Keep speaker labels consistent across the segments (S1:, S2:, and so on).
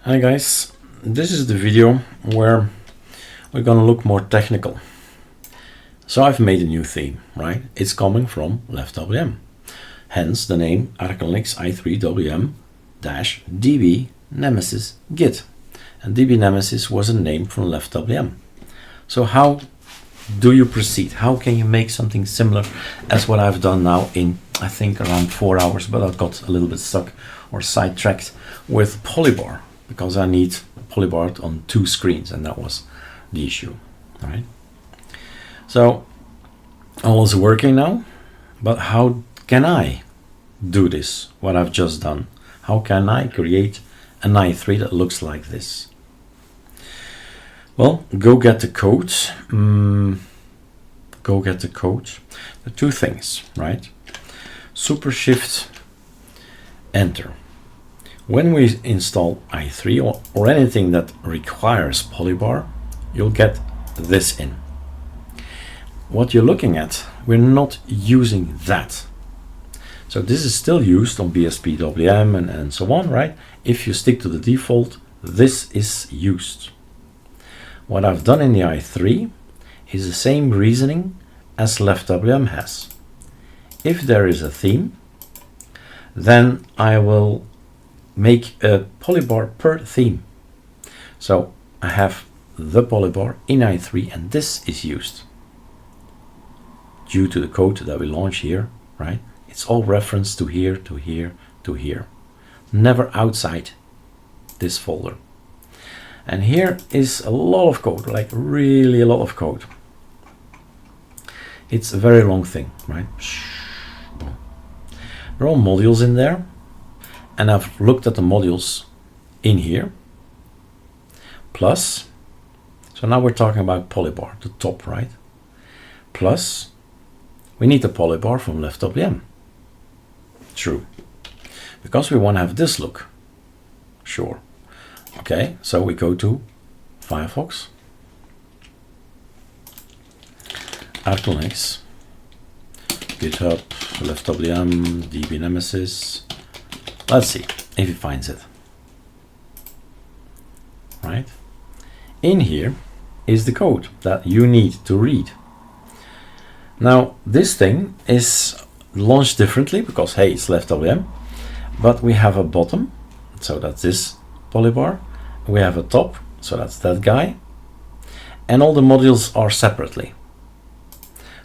S1: Hi guys, this is the video where we're gonna look more technical. So I've made a new theme, right? It's coming from leftwm. Hence the name ArcoLinux i3wm-db-nemesis git. And db-nemesis was a name from leftwm. So how do you proceed? How can you make something similar as what I've done now in, I think, around 4 hours, but I got a little bit stuck or sidetracked with Polybar, because I need Polybar on 2 screens, and that was the issue, right? So all is working now, but how can I do this, what I've just done? How can I create an i3 that looks like this? Well, go get the code. Go get the code. The 2 things, right? Super Shift Enter. When we install i3 or anything that requires Polybar, you'll get this in. What you're looking at, we're not using that. So this is still used on BSPWM and so on, right? If you stick to the default, this is used. What I've done in the i3 is the same reasoning as leftwm has. If there is a theme, then I will make a Polybar per theme. So I have the Polybar in i3, and this is used due to the code that we launch here, right? It's all referenced to here, to here, to here, never outside this folder. And here is a lot of code, like really a lot of code. It's a very long thing, right? There are all modules in there, and I've looked at the modules in here. Plus, so now we're talking about Polybar, the top, right? Plus, we need the Polybar from leftwm. True. Because we want to have this look. Sure. Okay, so we go to Firefox, ArcoLinux, GitHub, leftwm, db-nemesis. Let's see if he finds it. Right? In here is the code that you need to read. Now, this thing is launched differently because, hey, it's leftwm, but we have a bottom, so that's this Polybar. We have a top, so that's that guy, and all the modules are separately.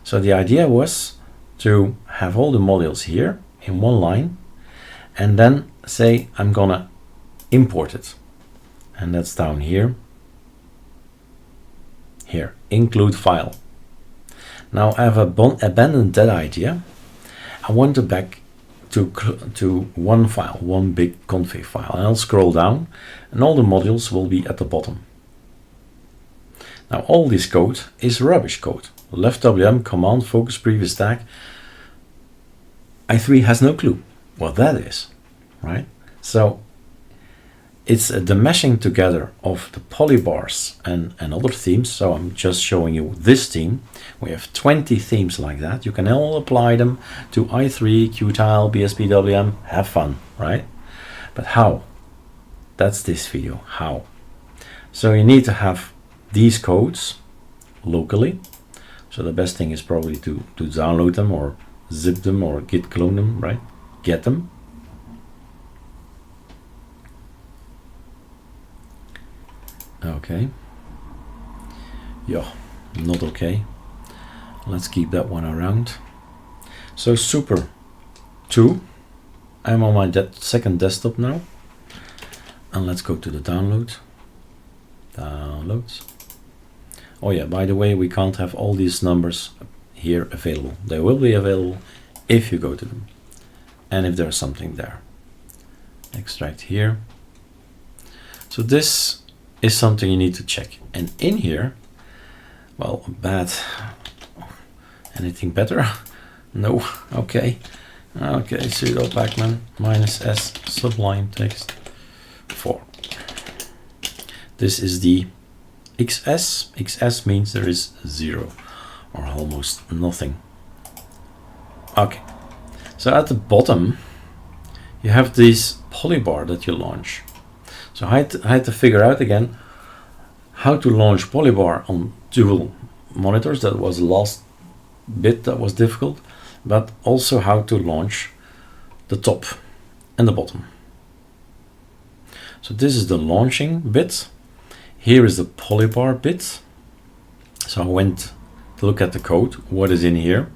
S1: So the idea was to have all the modules here in one line, and then say I'm gonna import it, and that's down here. Here, include file. Now I have abandoned that idea. I want to back to one file, one big config file, and I'll scroll down, and all the modules will be at the bottom. Now all this code is rubbish code. leftwm command focus previous stack. i3 has no clue what that is, right? So it's the meshing together of the polybars and other themes. So I'm just showing you this theme. We have 20 themes like that. You can all apply them to i3, Qtile, BSPWM, have fun, right? But how? That's this video, how? So you need to have these codes locally. So the best thing is probably to download them or zip them or git clone them, right? Get them. Okay. Yeah, not okay. Let's keep that one around. So Super 2. I'm on my second desktop now. And let's go to the download. Downloads. Oh yeah, by the way, we can't have all these numbers here available. They will be available if you go to them. And if there's something there. Extract here. So this is something you need to check. And in here, well, bad. Anything better? No. Okay. Okay, sudo pacman -s sublime text 4. This is the XS. XS means there is 0 or almost nothing. Okay. So at the bottom, you have this Polybar that you launch. So I had to figure out again how to launch Polybar on dual monitors. That was the last bit that was difficult, but also how to launch the top and the bottom. So this is the launching bit. Here is the Polybar bit. So I went to look at the code. What is in here?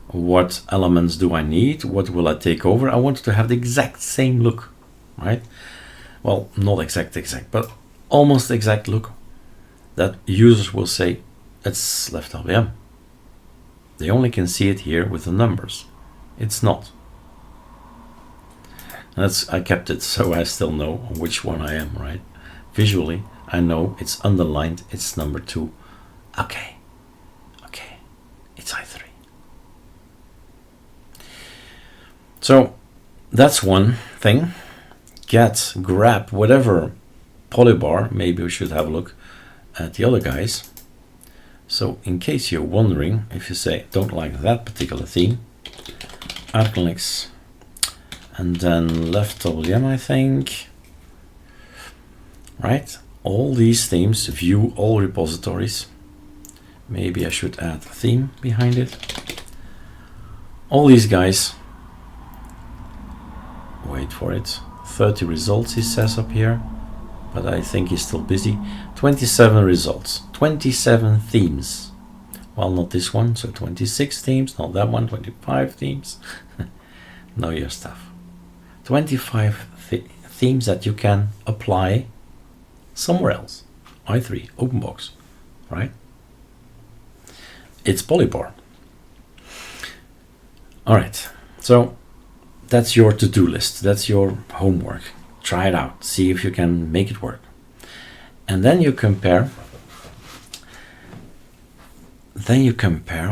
S1: What elements do I need? What will I take over? I wanted to have the exact same look, right? Well, not exact, but almost exact look that users will say it's leftwm. They only can see it here with the numbers. It's not. I kept it so I still know which one I am, right? Visually, I know it's underlined, it's number 2. Okay, it's i3. So that's one thing. Grab whatever Polybar. Maybe we should have a look at the other guys. So in case you're wondering, if you say don't like that particular theme, ArcoLinux, and then leftwm, I think, right? All these themes, view all repositories. Maybe I should add a theme behind it. All these guys, wait for it, 30 results he says up here, but I think he's still busy. 27 results, 27 themes. Well, not this one, so 26 themes, not that one, 25 themes. Know your stuff. 25 themes that you can apply somewhere else. i3, open box, right? It's Polybar. All right, so that's your to-do list. That's your homework. Try it out. See if you can make it work. And then you compare.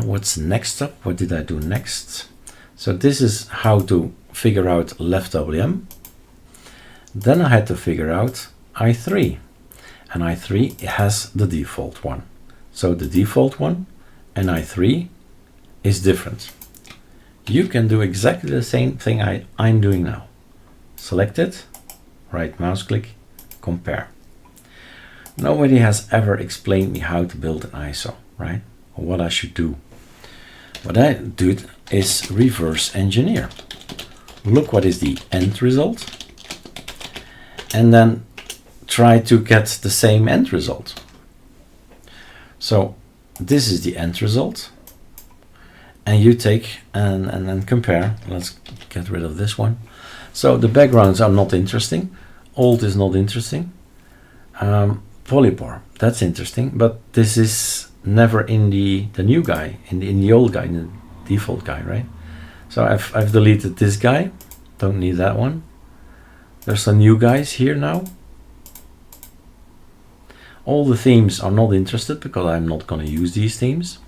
S1: What's next up. What did I do next? So this is how to figure out leftwm. Then I had to figure out i3. And i3 has the default one. So the default one and i3 is different. You can do exactly the same thing I'm doing now. Select it, right mouse click, compare. Nobody has ever explained me how to build an ISO, right? Or what I should do. What I do is reverse engineer. Look what is the end result, and then try to get the same end result. So this is the end result. And you take and then compare. Let's get rid of this one. So the backgrounds are not interesting. Alt is not interesting. Polybar, that's interesting, but this is never in the new guy, in the old guy, in the default guy, right? So I've deleted this guy. Don't need that one. There's some new guys here now. All the themes are not interested because I'm not going to use these themes.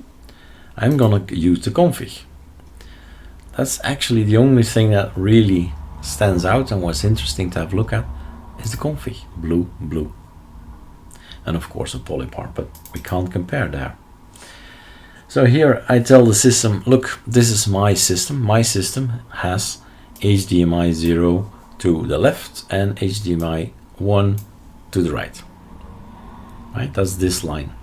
S1: I'm going to use the config. That's actually the only thing that really stands out and was interesting to have a look at is the config. Blue. And of course a Polybar, but we can't compare there. So here I tell the system, look, this is my system. My system has HDMI 0 to the left and HDMI 1 to the right. Right, that's this line.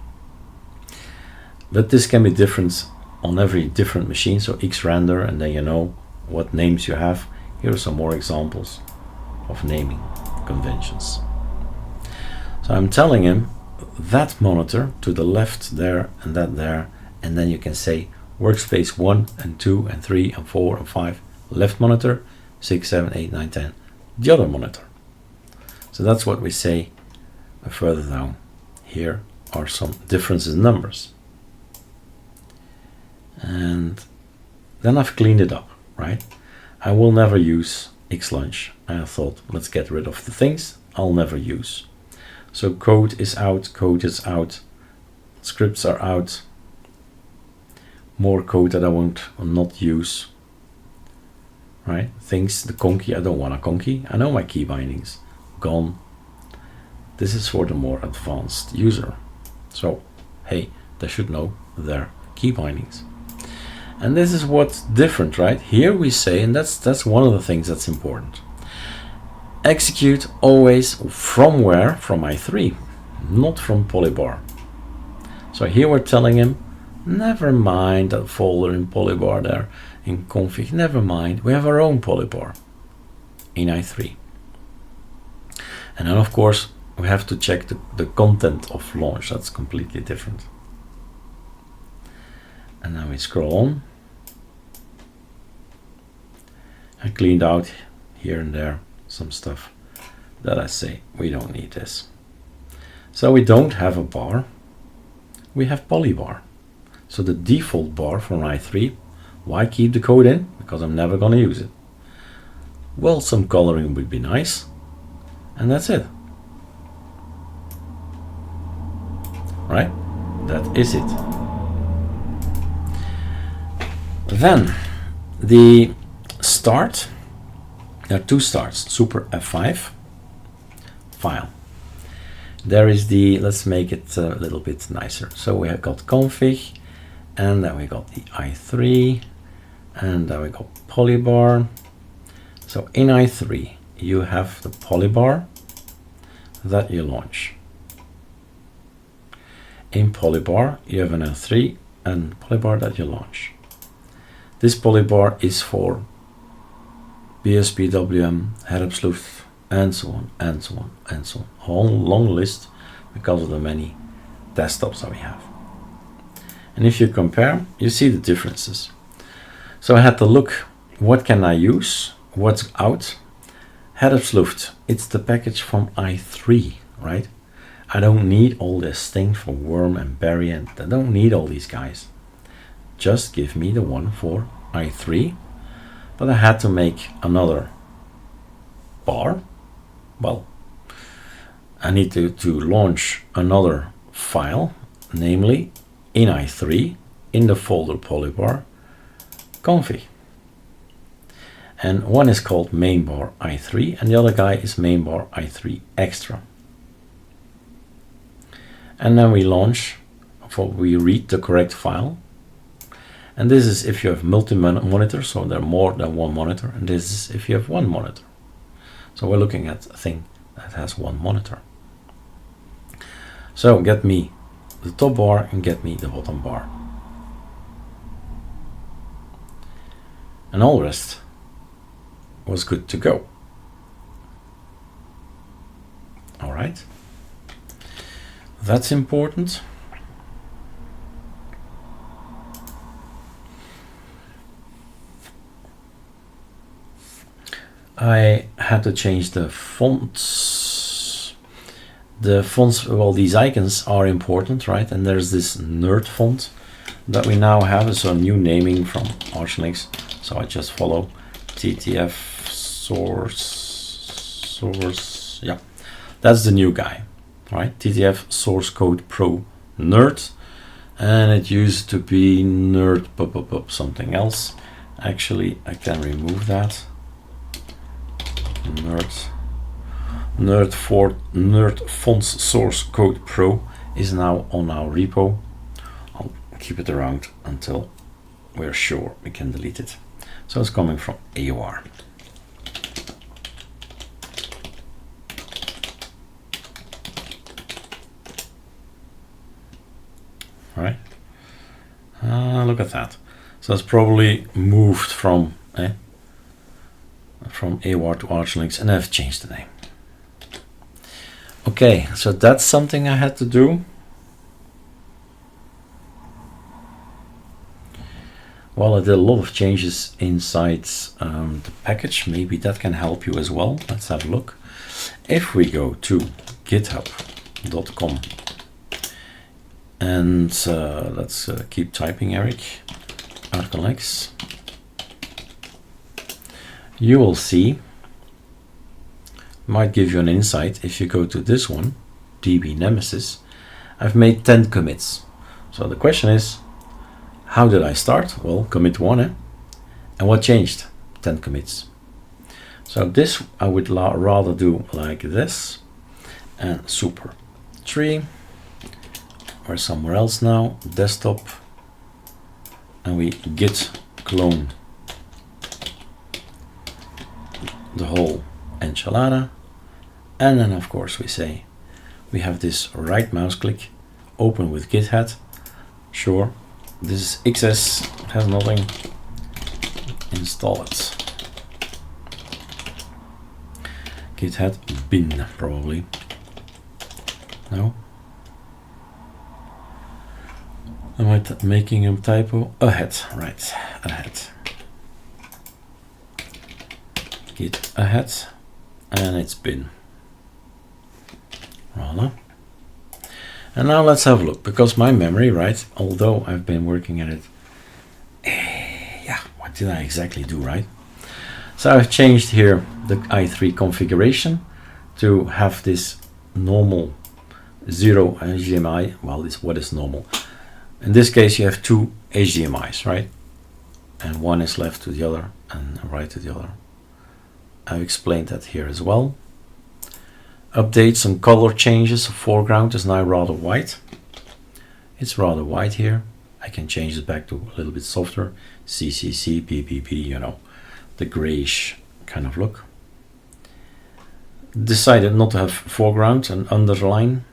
S1: But this can be different on every different machine. So xrender, and then you know what names you have. Here are some more examples of naming conventions. So I'm telling him that monitor to the left there and that there, and then you can say workspace 1 and 2 and 3 and 4 and 5, left monitor, 6, 7, 8, 9, 10, the other monitor. So that's what we say further down. Here are some differences in numbers. And then I've cleaned it up, right? I will never use xlunch. I thought, let's get rid of the things I'll never use. So code is out, scripts are out, more code that I will not use, right? Things, the conky, I don't want a conky. I know my key bindings, gone. This is for the more advanced user. So, hey, they should know their key bindings. And this is what's different, right? Here we say, and that's one of the things that's important. execute always from where? From i3, not from Polybar. So here we're telling him, never mind that folder in Polybar there in config, never mind, we have our own Polybar in i3. And then of course we have to check the content of launch, that's completely different. And then we scroll on. I cleaned out here and there some stuff that I say we don't need this. So we don't have a bar, we have Polybar. So the default bar from i3, why keep the code in? Because I'm never going to use it. Well, some coloring would be nice, and that's it. Right? That is it. Then the start, there are two starts, super F5 file. There is the, let's make it a little bit nicer. So we have got config, and then we got the i3, and then we got Polybar. So in i3 you have the Polybar that you launch. In Polybar you have an i3 and Polybar that you launch. This Polybar is for BSP, WM, Herpsluft, and so on, and so on, and so on. A whole long list because of the many desktops that we have. And if you compare, you see the differences. So I had to look, what can I use? What's out? Herpsluft, it's the package from i3, right? I don't need all this thing for worm and berry, and I don't need all these guys. Just give me the one for i3. But I had to make another bar. Well, I need to launch another file, namely in i3, in the folder Polybar config. And one is called mainbar i3 and the other guy is mainbar i3 extra. And then we launch, we read the correct file. And this is if you have multi-monitor, so there are more than one monitor, and this is if you have one monitor. So we're looking at a thing that has one monitor. So get me the top bar and get me the bottom bar. And all the rest was good to go. All right. That's important. I had to change the fonts. The fonts, well, these icons are important, right? And there's this nerd font that we now have. So new naming from ArcoLinux. So I just follow TTF source. Yeah, that's the new guy, right? TTF source code pro nerd. And it used to be nerd something else. Actually, I can remove that. Nerd fonts source code pro is now on our repo. I'll keep it around until we're sure we can delete it. So it's coming from AOR. All right. Look at that. So it's probably moved from AOR to ArcoLinux, and I've changed the name. Okay, so that's something I had to do. Well, I did a lot of changes inside the package. Maybe that can help you as well. Let's have a look. If we go to github.com and let's keep typing, Eric, ArcoLinux, you will see, might give you an insight if you go to this one, db-nemesis. I've made 10 commits. So the question is, how did I start? Well, commit 1, and what changed? 10 commits. So this I would rather do like this, and super 3, or somewhere else now, desktop, and we git clone the whole enchilada, and then of course we say we have this right mouse click, open with GitHub. Sure, this is XS, it has nothing, install it. GitHub bin probably. No? Am I making a typo? Ahead, right, ahead. Git ahead, and it's bin. Voila. And now let's have a look, because my memory, right, although I've been working at it, yeah, what did I exactly do, right? So I've changed here the i3 configuration to have this normal 0 HDMI. Well, this what is normal. In this case, you have two HDMIs, right? And one is left to the other and right to the other. I've explained that here as well. Update some color changes. Foreground is now rather white. It's rather white here. I can change it back to a little bit softer. CCC, BBB, you know, the grayish kind of look. Decided not to have foreground and underline.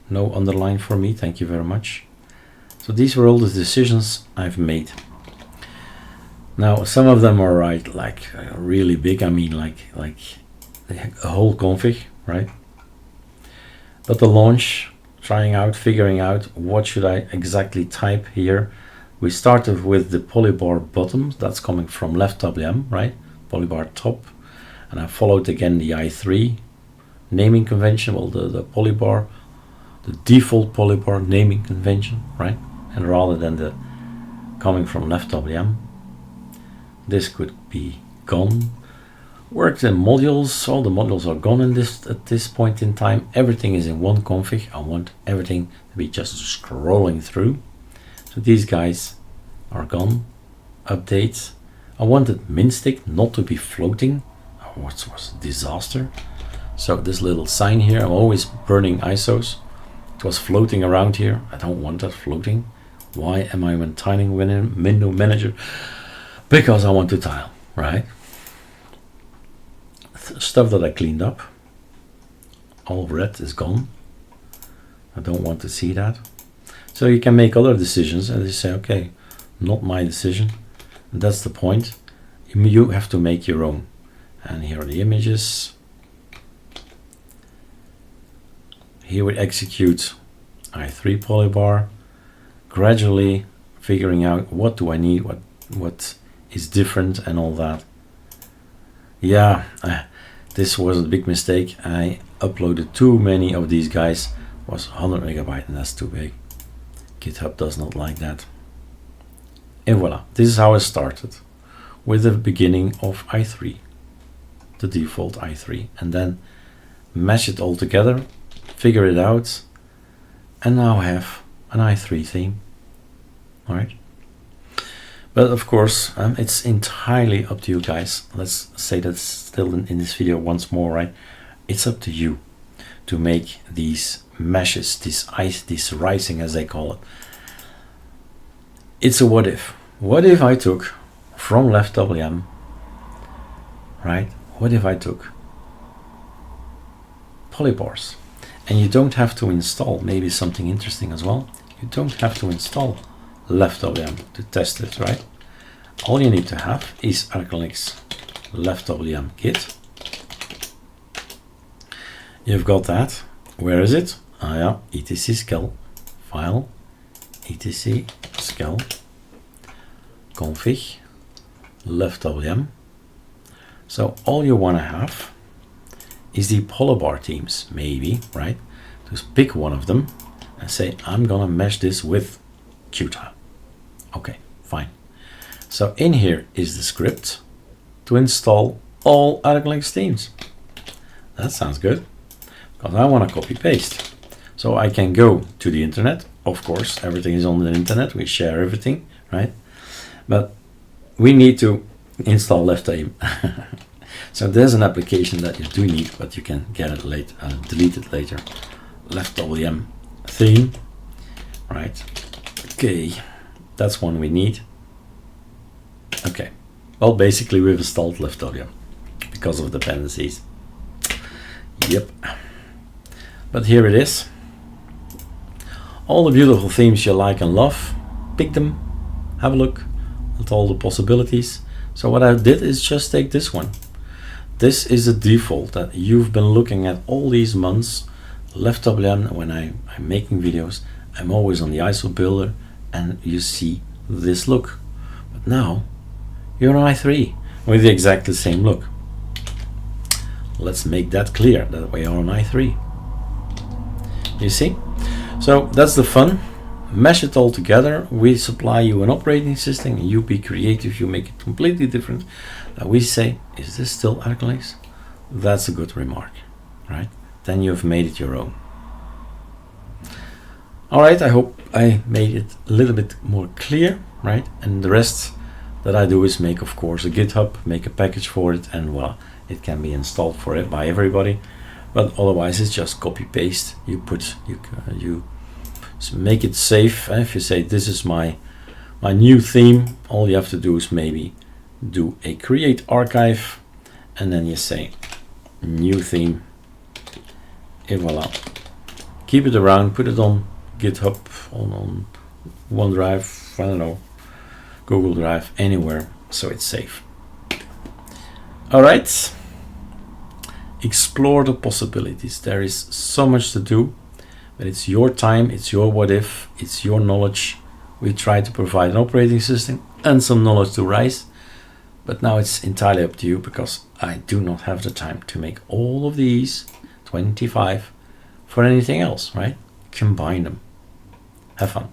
S1: No underline for me, thank you very much. So these were all the decisions I've made. Now some of them are right, like really big. I mean, like a whole config, right? But the launch, trying out, figuring out what should I exactly type here. We started with the Polybar bottom, that's coming from leftwm, right? Polybar top, and I followed again the i3 naming convention. Well, the Polybar, the default Polybar naming convention, right? And rather than the coming from leftwm, this could be gone. Worked in modules, all the modules are gone in this at this point in time. Everything is in one config. I want everything to be just scrolling through. So these guys are gone. Updates. I wanted minstick not to be floating. What was a disaster. So this little sign here, I'm always burning ISOs. It was floating around here. I don't want that floating. Why am I maintaining window manager? Because I want to tile, right? Stuff that I cleaned up. All red is gone. I don't want to see that. So you can make other decisions and you say, okay, not my decision. And that's the point. You have to make your own. And here are the images. Here we execute i3 Polybar, gradually figuring out what do I need, what is different and all that. Yeah, this was a big mistake. I uploaded too many of these guys. It was 100 megabyte and that's too big. GitHub does not like that. And voila, this is how I started with the beginning of i3, the default i3, and then mash it all together, figure it out, and now I have an i3 theme. All right. But of course, it's entirely up to you guys. Let's say that still in this video once more, right? It's up to you to make these meshes, this rising as they call it. It's a what if. What if I took from leftwm, right? What if I took polybars? And you don't have to install, maybe something interesting as well. You don't have to install leftwm to test it, right? All you need to have is ArcoLinux leftwm kit. You've got that. Where is it? Ah yeah, etc skel file, etc skel config leftwm. So all you want to have is the Polybar themes, maybe, right? Just pick one of them and say, I'm gonna mesh this with Qtile. Okay, fine. So in here is the script to install all ArcoLinux themes. That sounds good, because I want to copy paste. So I can go to the internet. Of course, everything is on the internet. We share everything, right? But we need to install leftwm. So there's an application that you do need, but you can get it later, delete it later. Leftwm theme, right? Okay, that's one we need. Okay, well, basically we've installed leftwm because of dependencies. Yep. But here it is. All the beautiful themes you like and love, pick them, have a look at all the possibilities. So what I did is just take this one. This is a default that you've been looking at all these months. leftwm, when I'm making videos, I'm always on the ISO builder and you see this look. But now you're on i3 with the exactly same look. Let's make that clear that we are on i3. You see? So that's the fun. Mesh it all together. We supply you an operating system and you be creative, you make it completely different. We say, is this still ArcoLinux? That's a good remark, right? Then you've made it your own. All right, I hope I made it a little bit more clear, right? And the rest that I do is make, of course, a GitHub, make a package for it, and well, it can be installed for it by everybody. But otherwise, it's just copy paste. You make it safe. If you say this is my new theme, all you have to do is maybe do a create archive, and then you say new theme. Et voila. Keep it around, put it on GitHub, on OneDrive, I don't know, Google Drive, anywhere, so it's safe. All right. Explore the possibilities. There is so much to do, but it's your time, it's your what if, it's your knowledge. We try to provide an operating system and some knowledge to rise, but now it's entirely up to you, because I do not have the time to make all of these 25 for anything else, right? Combine them. Have fun.